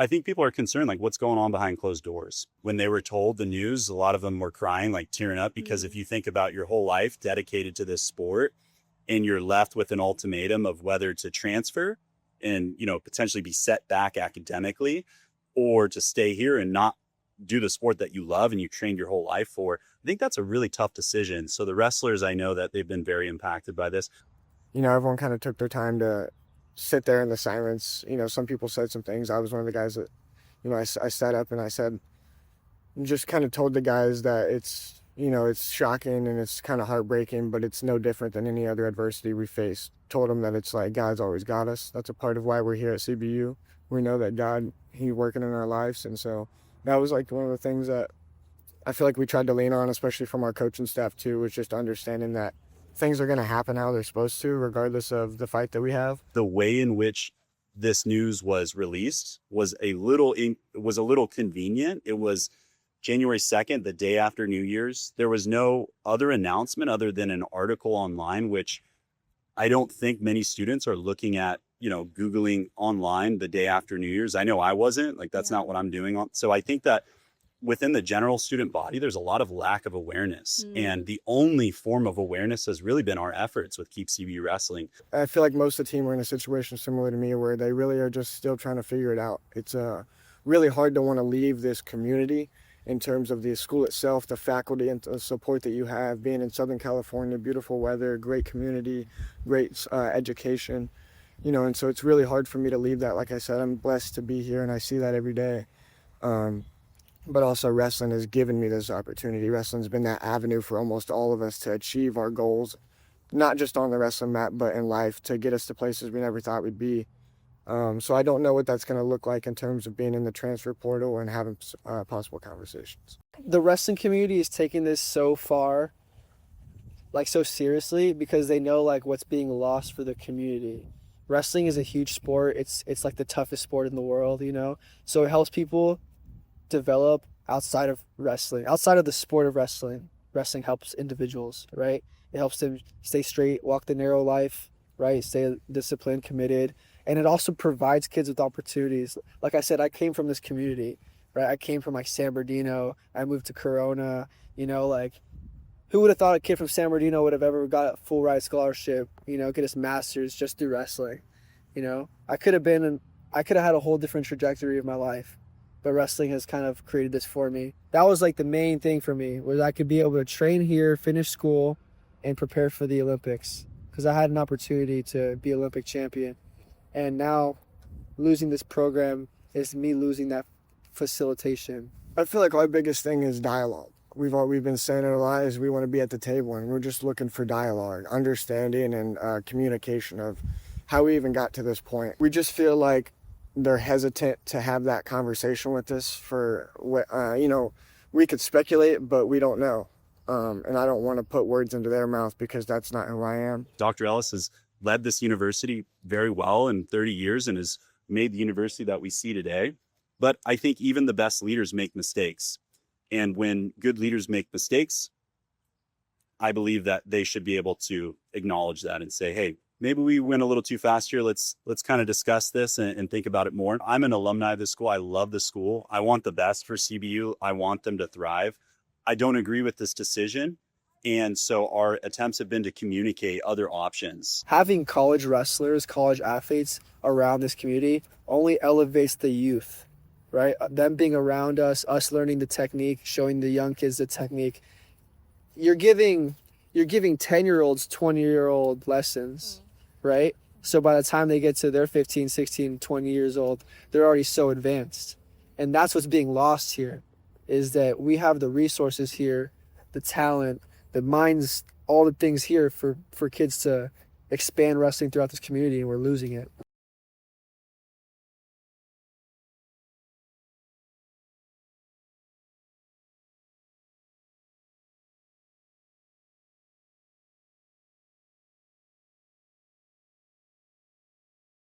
I think people are concerned, like what's going on behind closed doors. When they were told the news, a lot of them were crying, like tearing up, because if you think about your whole life dedicated to this sport and you're left with an ultimatum of whether to transfer and, potentially be set back academically or to stay here and not do the sport that you love and you trained your whole life for, I think that's a really tough decision. So the wrestlers, I know that they've been very impacted by this. Everyone kind of took their time to sit there in the silence. Some people said some things. I was one of the guys that, I sat up and I said, just kind of told the guys that it's shocking and it's kind of heartbreaking, but it's no different than any other adversity we face. Told them that it's like God's always got us. That's a part of why we're here at CBU. We know that God, He's working in our lives. And so that was like one of the things that I feel like we tried to lean on, especially from our coaching staff too, was just understanding that things are going to happen how they're supposed to, regardless of the fight that we have. The way in which this news was released was a little convenient. It was January 2nd, the day after New Year's. There was no other announcement other than an article online, which I don't think many students are looking at, Googling online the day after New Year's. I know I wasn't, like, that's not what I'm doing. So I think that within the general student body, there's a lot of lack of awareness. And the only form of awareness has really been our efforts with Keep CBU Wrestling. I feel like most of the team are in a situation similar to me where they really are just still trying to figure it out. It's really hard to want to leave this community in terms of the school itself, the faculty and the support that you have, being in Southern California, beautiful weather, great community, great education, and so it's really hard for me to leave that. Like I said, I'm blessed to be here and I see that every day. But also wrestling has given me this opportunity. Wrestling's been that avenue for almost all of us to achieve our goals, not just on the wrestling mat, but in life, to get us to places we never thought we'd be. So I don't know what that's going to look like in terms of being in the transfer portal and having possible conversations. The wrestling community is taking this so far, like so seriously, because they know like what's being lost for the community. Wrestling is a huge sport. It's like the toughest sport in the world, So it helps people develop outside of wrestling, outside of the sport of wrestling. Wrestling helps individuals, right? It helps them stay straight, walk the narrow life, right? Stay disciplined, committed. And it also provides kids with opportunities. Like I said, I came from this community, right? I came from like San Bernardino. I moved to Corona, like who would have thought a kid from San Bernardino would have ever got a full ride scholarship, get his master's just through wrestling. I could have had a whole different trajectory of my life. But wrestling has kind of created this for me. That was like the main thing for me, was I could be able to train here, finish school, and prepare for the Olympics. Because I had an opportunity to be Olympic champion. And now losing this program is me losing that facilitation. I feel like our biggest thing is dialogue. We've been saying it a lot, is we want to be at the table, and we're just looking for dialogue, understanding, and communication of how we even got to this point. We just feel like they're hesitant to have that conversation with us for what, we could speculate, but we don't know. And I don't want to put words into their mouth because that's not who I am. Dr. Ellis has led this university very well in 30 years and has made the university that we see today. But I think even the best leaders make mistakes. And when good leaders make mistakes, I believe that they should be able to acknowledge that and say, hey, maybe we went a little too fast here. Let's kind of discuss this and think about it more. I'm an alumni of this school. I love the school. I want the best for CBU. I want them to thrive. I don't agree with this decision. And so our attempts have been to communicate other options. Having college wrestlers, college athletes around this community only elevates the youth, right? Them being around us learning the technique, showing the young kids the technique. You're giving 10-year-olds 20-year-old lessons, right? So by the time they get to their 15, 16, 20 years old, they're already so advanced. And that's what's being lost here, is that we have the resources here, the talent, the minds, all the things here for kids to expand wrestling throughout this community, and we're losing it.